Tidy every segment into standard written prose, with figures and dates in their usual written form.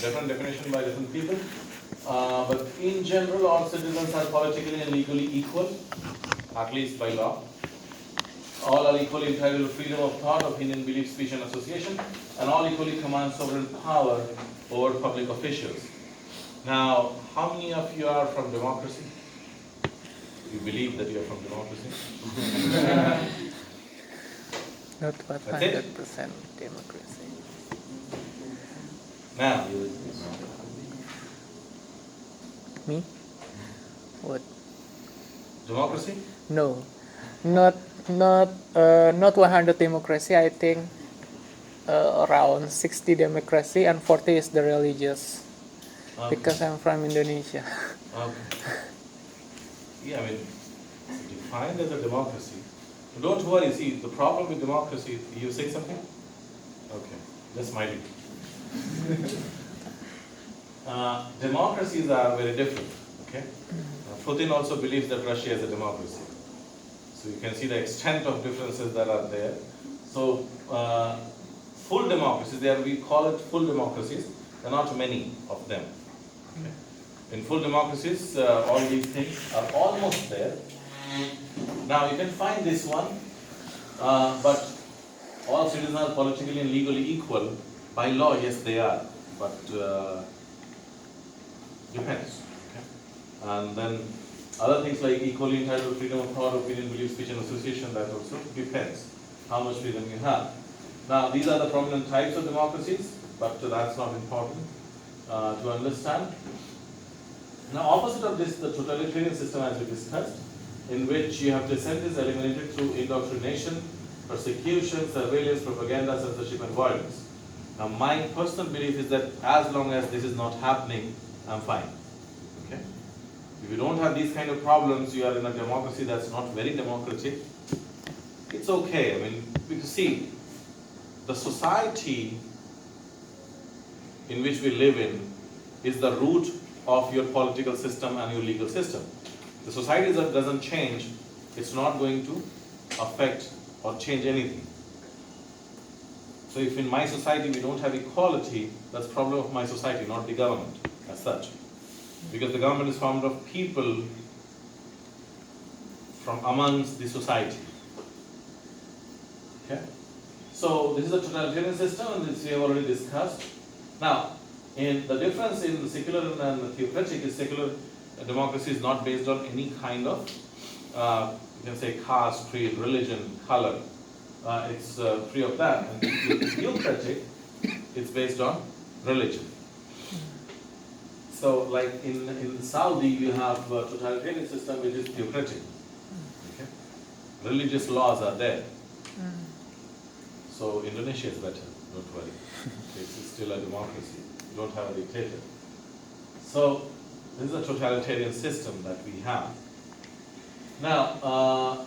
different definition by different people. But in general, all citizens are politically and legally equal, at least by law. All are equally entitled to freedom of thought, opinion, belief, speech, and association, and all equally command sovereign power over public officials. Now, how many of you are from democracy? You believe that you are from democracy? Not That's it? 100% democracy. Now, Me? What? democracy? No, not 100 democracy. I think around 60 democracy and 40 is the religious. Because I'm from Indonesia. Okay. Yeah, I mean, defined as a democracy. Don't worry, see, the problem with democracy, you say something? Okay, just smiling. Democracies are very different, okay? Putin also believes that Russia is a democracy. So you can see the extent of differences that are there. So, full democracies, we call it full democracies. There are not many of them. Okay. In full democracies, all these things are almost there. Now you can find this one, but all citizens are politically and legally equal. By law, yes, they are, but depends. Okay. And then other things like equally entitled to freedom of thought, opinion, belief, speech, and association, that also depends how much freedom you have. Now, these are the prominent types of democracies, but that's not important to understand. Now, opposite of this, the totalitarian system, as we discussed, in which you have dissent is eliminated through indoctrination, persecution, surveillance, propaganda, censorship, and violence. Now, my personal belief is that as long as this is not happening, I'm fine. Okay? If you don't have these kind of problems, you are in a democracy that's not very democratic. It's okay. I mean, because see, the society in which we live in is the root of your political system and your legal system. The society that doesn't change, it's not going to affect or change anything. So if in my society we don't have equality, that's the problem of my society, not the government as such. Because the government is formed of people from amongst the society. Okay? So this is a totalitarian system, and this we have already discussed. Now, in the difference in the secular and the theocratic is secular democracy is not based on any kind of, you can say, caste, creed, religion, color. It's free of that. And the theocratic, it's based on religion. So, like in Saudi, you have a totalitarian system which is theocratic. Okay? Religious laws are there. So Indonesia is better. Don't worry. It's still a democracy. You don't have a dictator. So this is a totalitarian system that we have. Now,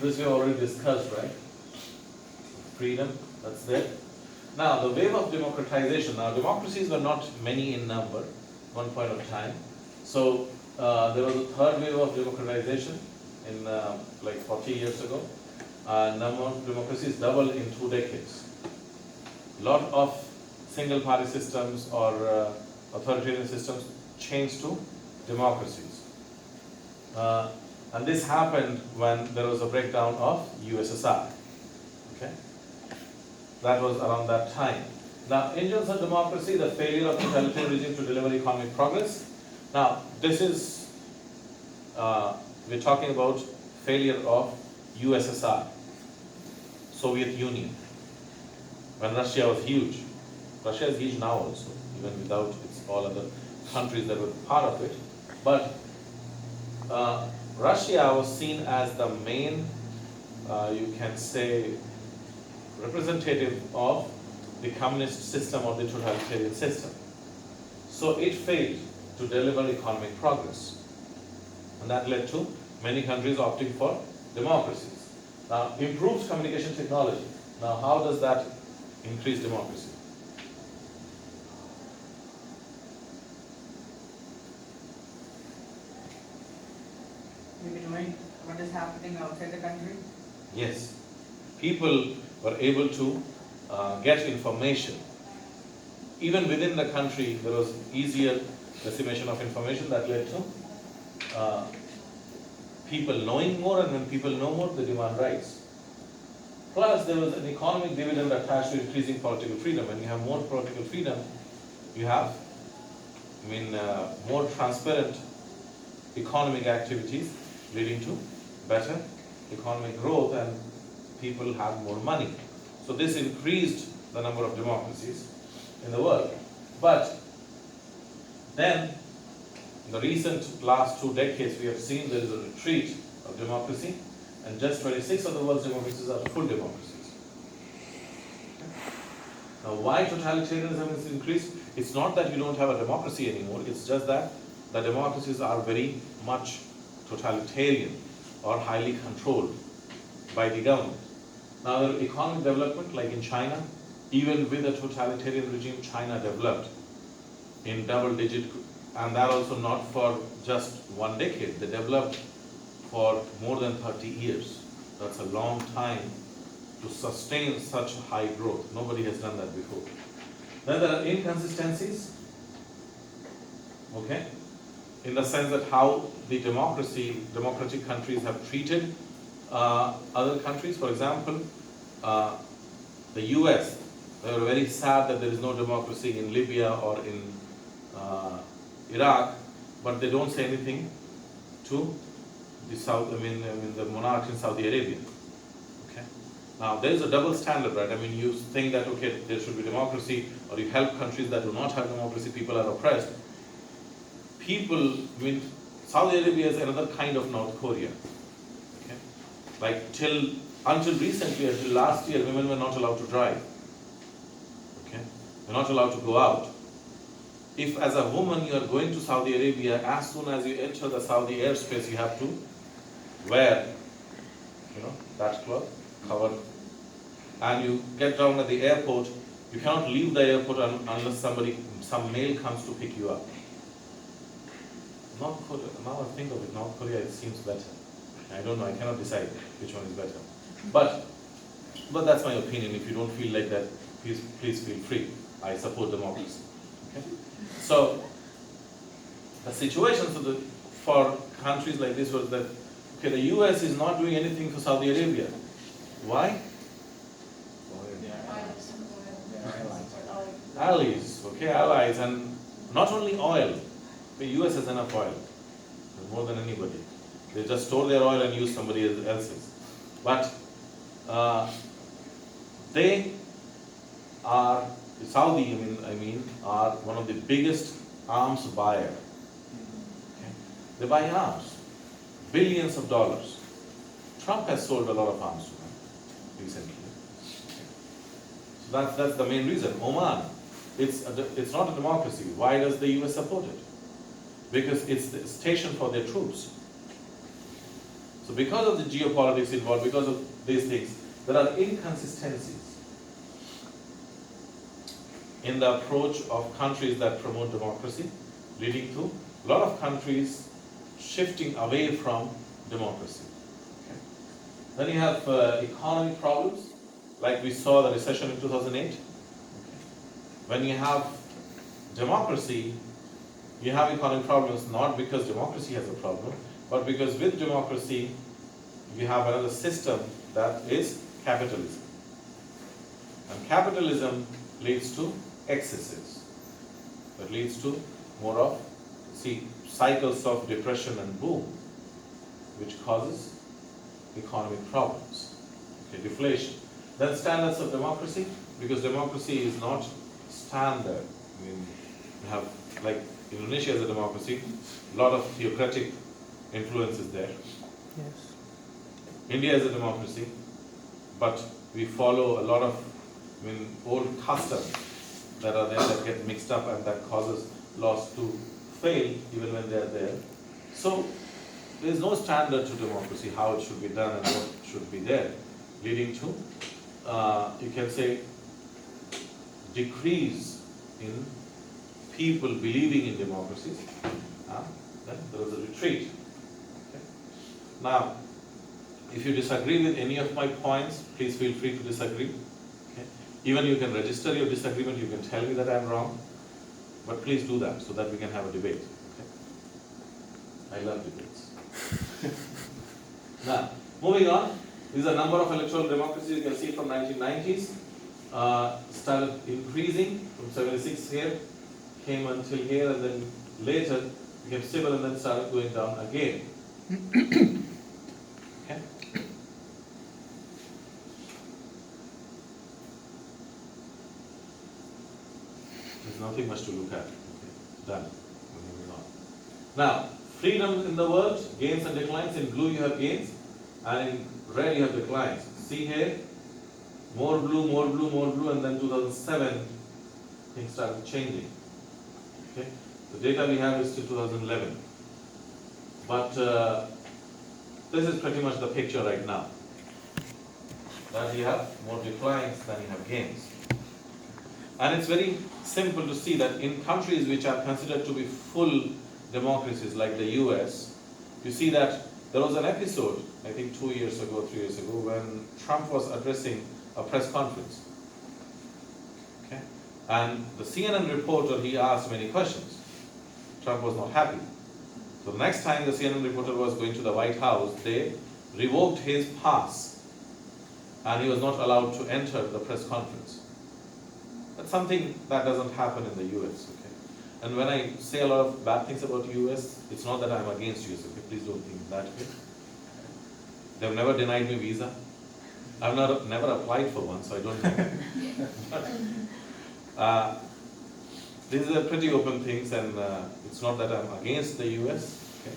this we already discussed, right? Freedom, that's there. Now, the wave of democratization. Now, democracies were not many in number, one point of time. So there was a third wave of democratization in like 40 years ago. Number of democracies doubled in 2 decades. Lot of single party systems or authoritarian systems changed to democracies. And this happened when there was a breakdown of USSR. Okay? That was around that time. Now, engines of democracy, the failure of totalitarian regime to deliver economic progress. Now, this is, we're talking about failure of USSR, Soviet Union, when Russia was huge. Russia is huge now also, even without its all other countries that were part of it. But Russia was seen as the main, you can say, representative of the communist system or the totalitarian system. So it failed to deliver economic progress. And that led to many countries opting for democracies. Now, improved communication technology. Now, how does that increase democracy? Maybe knowing what is happening outside the country? Yes. People were able to get information. even within the country, there was easier dissemination of information that led to people knowing more, and when people know more, the demand rise. Plus, there was an economic dividend attached to increasing political freedom. When you have more political freedom, you have, more transparent economic activities leading to better economic growth, and people have more money. So this increased the number of democracies in the world. But then, in the recent last 2 decades, we have seen there is a retreat of democracy, and just 26 of the world's democracies are full democracies. Now, why totalitarianism has increased? It's not that you don't have a democracy anymore, it's just that the democracies are very much totalitarian or highly controlled by the government. Now, the economic development, like in China, even with a totalitarian regime, China developed in double-digit, and that also not for just 1 decade. They developed for more than 30 years. That's a long time to sustain such high growth. Nobody has done that before. Then there are inconsistencies, okay, in the sense that how the democratic countries have treated other countries. For example, the US, they were very sad that there is no democracy in Libya or in Iraq, but they don't say anything to the the monarch in Saudi Arabia. Okay. Now there is a double standard, right? You think that okay, there should be democracy, or you help countries that do not have democracy, people are oppressed. Saudi Arabia is another kind of North Korea. Okay. Like until recently, until last year, women were not allowed to drive. Okay. They're not allowed to go out. If as a woman you are going to Saudi Arabia, as soon as you enter the Saudi airspace, you have to wear, that cloth, covered. And you get down at the airport, you cannot leave the airport unless some male comes to pick you up. North Korea, now I think of it, North Korea, it seems better. I don't know, I cannot decide which one is better. But that's my opinion. If you don't feel like that, please feel free. I support democracy. Okay? So, the situation for countries like this was that, okay, the US is not doing anything for Saudi Arabia. Why? Allies, okay, allies, and not only oil. The US has enough oil, more than anybody. They just store their oil and use somebody else's. But they are, Saudi, are one of the biggest arms buyer. Okay? They buy arms, billions of dollars. Trump has sold a lot of arms to them recently. Okay? So that's the main reason. Oman, it's not a democracy. Why does the US support it? Because it's the station for their troops. So because of the geopolitics involved, because of these things, there are inconsistencies in the approach of countries that promote democracy, leading to a lot of countries shifting away from democracy. Okay. Then you have economic problems, like we saw the recession in 2008. Okay. When you have democracy, you have economic problems not because democracy has a problem, but because with democracy, you have another system that is capitalism. And capitalism leads to excesses. That leads to more of, cycles of depression and boom, which causes economic problems. Okay, deflation. Then standards of democracy, because democracy is not standard. You have, like, Indonesia as a democracy, a lot of theocratic influence is there. Yes. India is a democracy, but we follow a lot of old customs that are there that get mixed up and that causes laws to fail even when they are there. So there is no standard to democracy, how it should be done and what should be there, leading to, you can say, decrease in people believing in democracies. Then there was a retreat. Okay. Now, if you disagree with any of my points, please feel free to disagree. Okay. Even you can register your disagreement, you can tell me that I'm wrong, but please do that so that we can have a debate. Okay? I love debates. Now, moving on, this is a number of electoral democracies you can see from 1990s. Started increasing from 76 here, came until here, and then later became stable and then started going down again. Okay? There's nothing much to look at. Okay. Done. We're moving on. Now, freedom in the world, gains and declines. In blue you have gains, and in red you have declines. See here, more blue, more blue, more blue, and then 2007 things started changing. Okay, the data we have is till 2011, but this is pretty much the picture right now. That you have more declines than you have gains. And it's very simple to see that in countries which are considered to be full democracies like the US, you see that there was an episode, I think 2 years ago, 3 years ago, when Trump was addressing a press conference. Okay? And the CNN reporter, he asked many questions. Trump was not happy. So the next time the CNN reporter was going to the White House, they revoked his pass and he was not allowed to enter the press conference. That's something that doesn't happen in the US, okay? And when I say a lot of bad things about US, it's not that I'm against US, okay? Please don't think that way. They've never denied me visa. I've never applied for one, so I don't know. These are pretty open things, and it's not that I'm against the US, okay?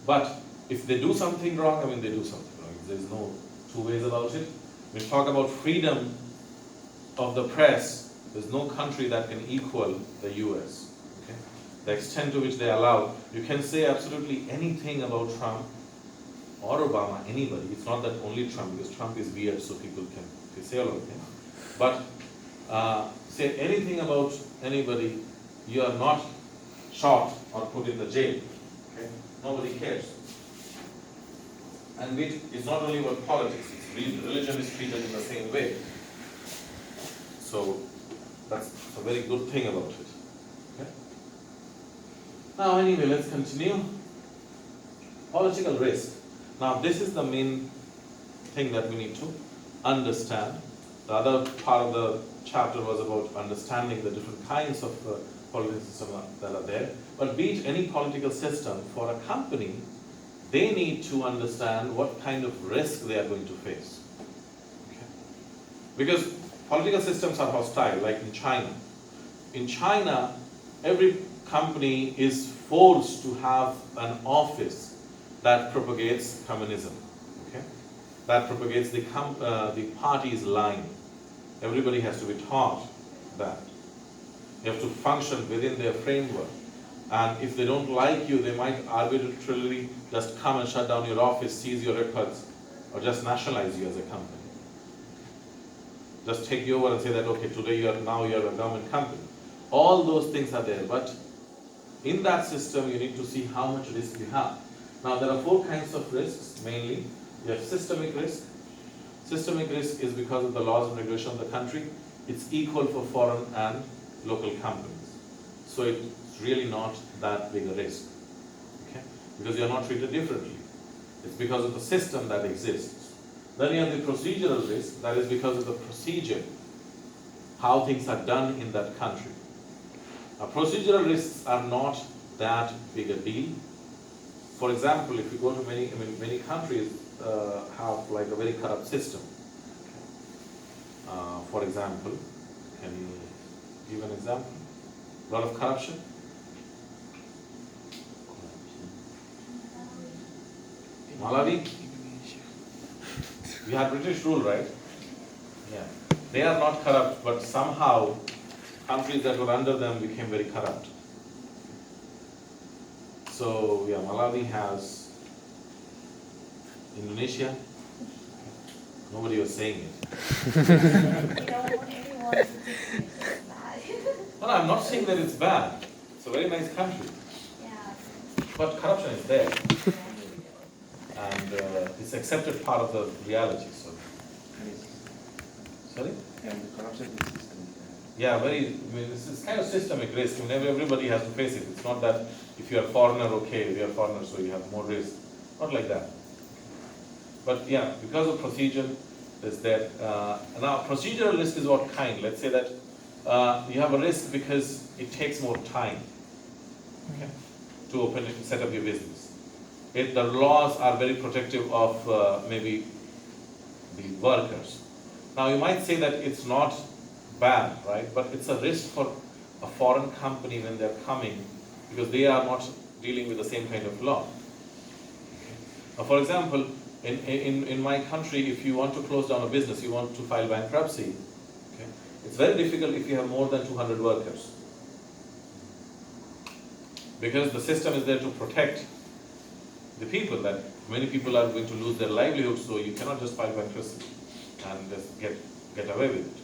But if they do something wrong, I mean, they do something wrong. There's no two ways about it. When we talk about freedom of the press, there's no country that can equal the US. Okay? The extent to which they allow, you can say absolutely anything about Trump or Obama, anybody. It's not that only Trump, because Trump is weird, so people can say a lot of things. But say anything about anybody, you are not shot or put in the jail. Okay? Nobody cares. And it's not only about politics, it's religion is treated in the same way. So that's a very good thing about it. Okay? Now anyway, let's continue. Political risk. Now this is the main thing that we need to understand. The other part of the chapter was about understanding the different kinds of political systems that are there. But be it any political system, for a company, they need to understand what kind of risk they are going to face. Okay? Because political systems are hostile, like in China. In China, every company is forced to have an office that propagates communism, okay? That propagates the party's line. Everybody has to be taught that. You have to function within their framework. And if they don't like you, they might arbitrarily just come and shut down your office, seize your records, or just nationalize you as a company. Just take you over and say that, okay, today you are a government company. All those things are there, but in that system you need to see how much risk you have. Now there are 4 kinds of risks mainly. You have systemic risk. Systemic risk is because of the laws and regulation of the country. It's equal for foreign and local companies. So it's really not that big a risk, okay? Because you're not treated differently. It's because of the system that exists. Then you have the procedural risk, that is because of the procedure, how things are done in that country. Now, procedural risks are not that big a deal. For example, if you go to many countries have like a very corrupt system. For example, can you give an example? A lot of corruption? Malawi? We had British rule, right? Yeah. They are not corrupt, but somehow countries that were under them became very corrupt. So, yeah, Malawi has Indonesia. Nobody was saying it. You don't want anyone to think it's bad. No, I'm not saying that it's bad. It's a very nice country. Yeah. But corruption is there. And it's accepted part of the reality. So. Sorry? And the corruption is systemic. Yeah, I mean, it's kind of systemic risk. I mean, everybody has to face it. It's not that if you are foreigner, okay, we are foreigner, so you have more risk. Not like that. But yeah, because of procedure is that, now procedural risk is what kind? Let's say that you have a risk because it takes more time, okay, to open it, set up your business. The laws are very protective of maybe the workers. Now you might say that it's not bad, right? But it's a risk for a foreign company when they're coming because they are not dealing with the same kind of law. For example, in my country, if you want to close down a business, you want to file bankruptcy, okay, it's very difficult if you have more than 200 workers. Because the system is there to protect the people, that many people are going to lose their livelihoods, so you cannot just file bankruptcy and just get away with it.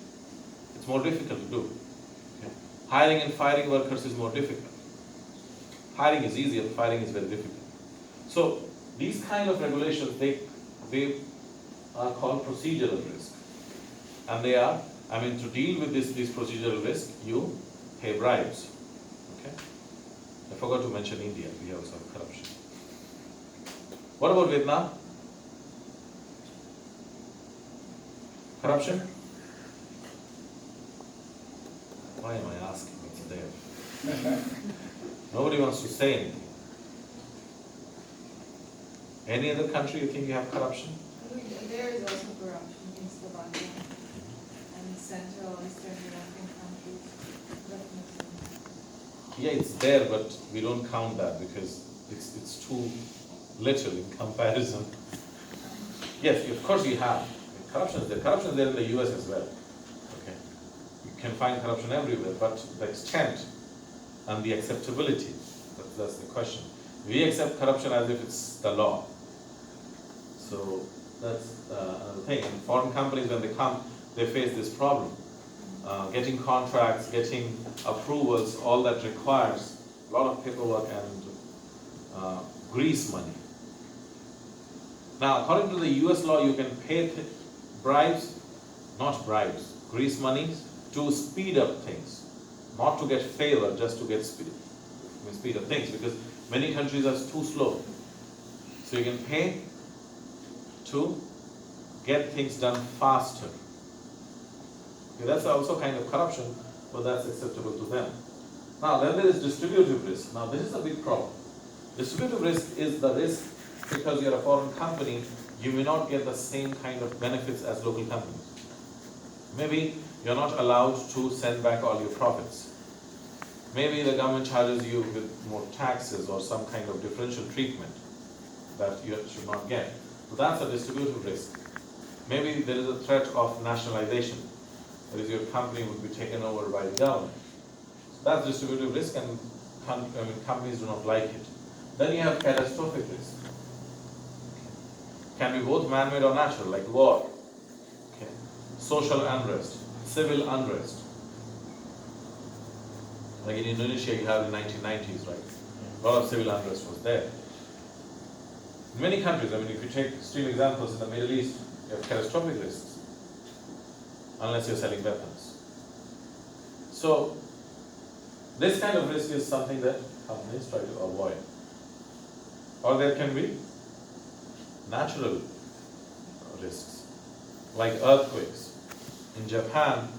It's more difficult to do. Okay. Hiring and firing workers is more difficult. Hiring is easier, firing is very difficult. So these kind of regulations, they are called procedural risk. And they are, I mean, to deal with this procedural risk, you pay bribes. Okay? I forgot to mention India, we also have corruption. What about Vietnam? Corruption? Why am I asking? It's there. Nobody wants to say anything. Any other country you think you have corruption? There is also corruption in Slovakia and Central Eastern European countries. Definitely. Yeah, it's there, but we don't count that because it's too little in comparison. Yes, of course you have. Corruption is there. Corruption is there in the US as well. Okay. You can find corruption everywhere, but the extent and the acceptability, that's the question. We accept corruption as if it's the law. So that's another thing. And foreign companies, when they come, they face this problem. Getting contracts, getting approvals, all that requires a lot of paperwork and grease money. Now, according to the US law, you can pay bribes, not bribes, grease money to speed up things, not to get favor, just to get speed up things, because many countries are too slow. So you can pay to get things done faster. Okay, that's also kind of corruption, but that's acceptable to them. Now, then there is distributive risk. Now, this is a big problem. Distributive risk is the risk because you're a foreign company, you may not get the same kind of benefits as local companies. Maybe you're not allowed to send back all your profits. Maybe the government charges you with more taxes or some kind of differential treatment that you should not get. So that's a distributive risk. Maybe there is a threat of nationalization. That is, your company would be taken over by the government. So that's distributive risk, and companies do not like it. Then you have catastrophic risk. Can be both man-made or natural, like war, okay, social unrest, civil unrest. Like in Indonesia, you have in the 1990s, right? A lot of civil unrest was there. In many countries, I mean, if you take extreme examples in the Middle East, you have catastrophic risks, unless you're selling weapons. So, this kind of risk is something that companies try to avoid. Or there can be natural risks, like earthquakes. In Japan,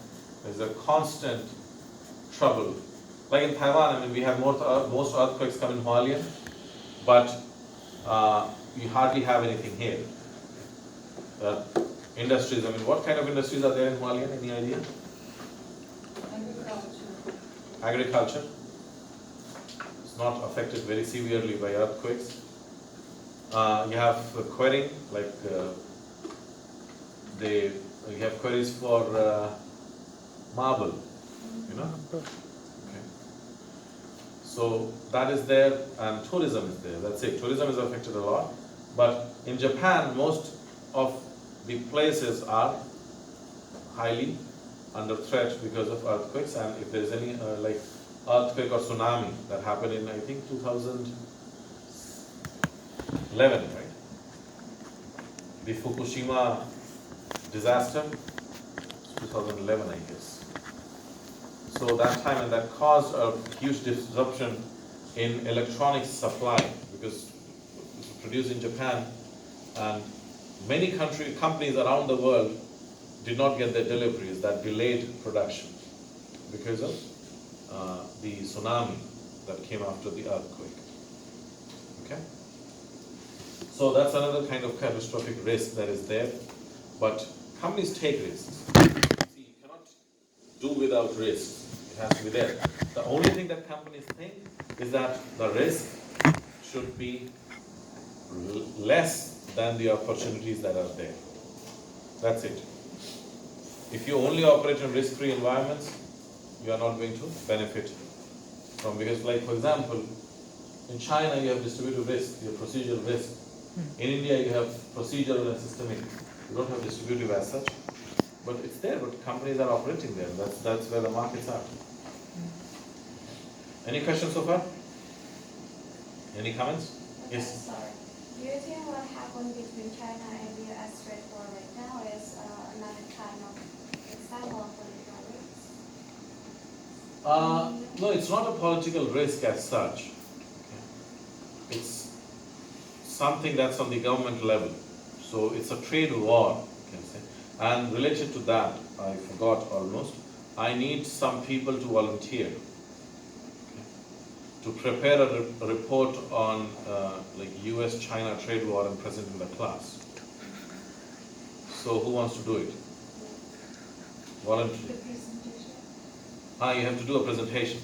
there's a constant trouble. Like in Taiwan, I mean, we have most earthquakes come in Hualien, but you hardly have anything here. Industries, I mean, what kind of industries are there in Hualien? Any idea? Agriculture. Agriculture. It's not affected very severely by earthquakes. You have quarrying, like you have quarries for marble, you know? Okay. So that is there, and tourism is there. That's it. Tourism is affected a lot. But in Japan, most of the places are highly under threat because of earthquakes, and if there is any like earthquake or tsunami that happened in, I think, 2011, right? The Fukushima disaster. 2011, I guess. So that time, and that caused a huge disruption in electronics supply because it's produced in Japan, and many companies around the world did not get their deliveries. That delayed production because of the tsunami that came after the earthquake. Okay? So that's another kind of catastrophic risk that is there. But companies take risks. See, you cannot do without risks. It has to be there. The only thing that companies think is that the risk should be less than the opportunities that are there. That's it. If you only operate in risk-free environments, you are not going to benefit from, because like for example, in China you have distributive risk, you have procedural risk. In India you have procedural and systemic. You don't have distributive as such, but it's there, but companies are operating there. That's where the markets are. Any questions so far? Any comments? Okay, Yes. sorry. Do you think what happened between China and the US trade war right now is another kind of example of political risks? No, it's not a political risk as such. Okay. It's something that's on the government level. So it's a trade war, you can say. And related to that, I forgot almost, I need some people to volunteer to prepare a report on like US-China trade war and present in the class. So who wants to do it? Voluntary. The presentation? You have to do a presentation.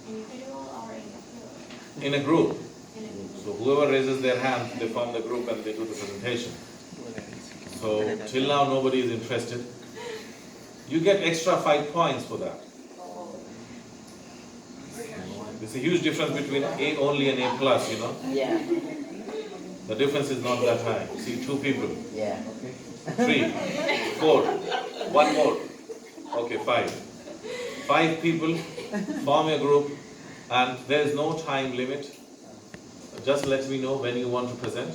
Individual or in a group? In a group. In a group. So whoever raises their hand, they form the group and they do the presentation. So till now nobody is interested. You get extra 5 points for that. There's a huge difference between A only and A plus, you know. Yeah. The difference is not that high. See, 2 people, Yeah. 3, 4, 1 more. Okay, 5. 5 people form a group, and there is no time limit. Just let me know when you want to present,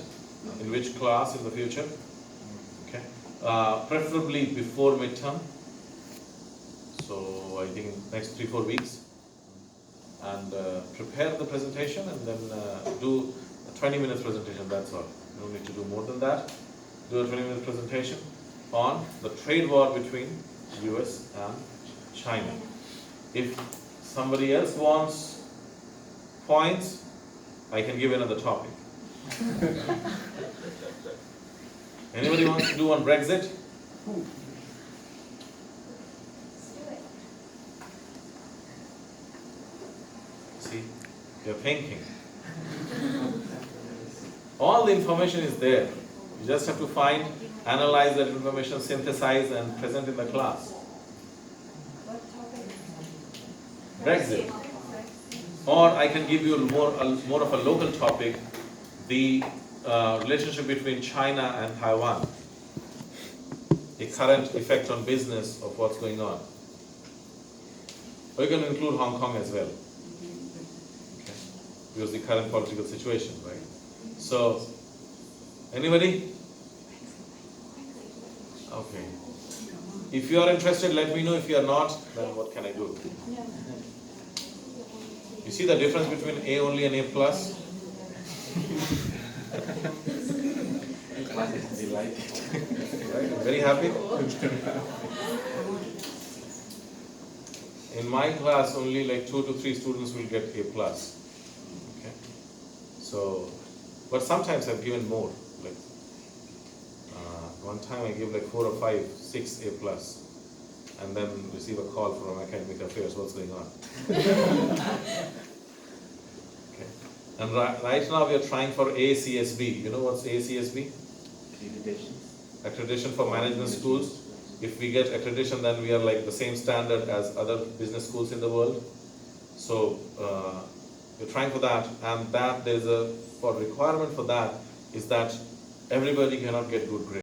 in which class in the future. Okay. Preferably before midterm. So I think next 3-4 weeks. And prepare the presentation and then do a 20-minute presentation, that's all. You don't need to do more than that. Do a 20-minute presentation on the trade war between US and China. If somebody else wants points, I can give another topic. Anybody wants to do on Brexit? Let's do it. See, you're thinking. All the information is there. You just have to find, analyze that information, synthesize and present in the class. What topic? Brexit. Or I can give you more of a local topic, the relationship between China and Taiwan, the current effect on business of what's going on. We're going to include Hong Kong as well, okay, because the current political situation, right? So, anybody? Okay. If you are interested, let me know. If you are not, then what can I do? You see the difference between A only and A plus? Right? Very happy? In my class, only like 2 to 3 students will get A plus. Okay. So, but sometimes I've given more. Like one time I gave like 4 or 5, 6 A plus, and then receive a call from academic affairs. What's going on? Okay. And right now we are trying for ACSB. You know what's ACSB? Accreditation for management schools. If we get accreditation, then we are like the same standard as other business schools in the world. So we're trying for that, and that there's a requirement for that is that everybody cannot get good grades.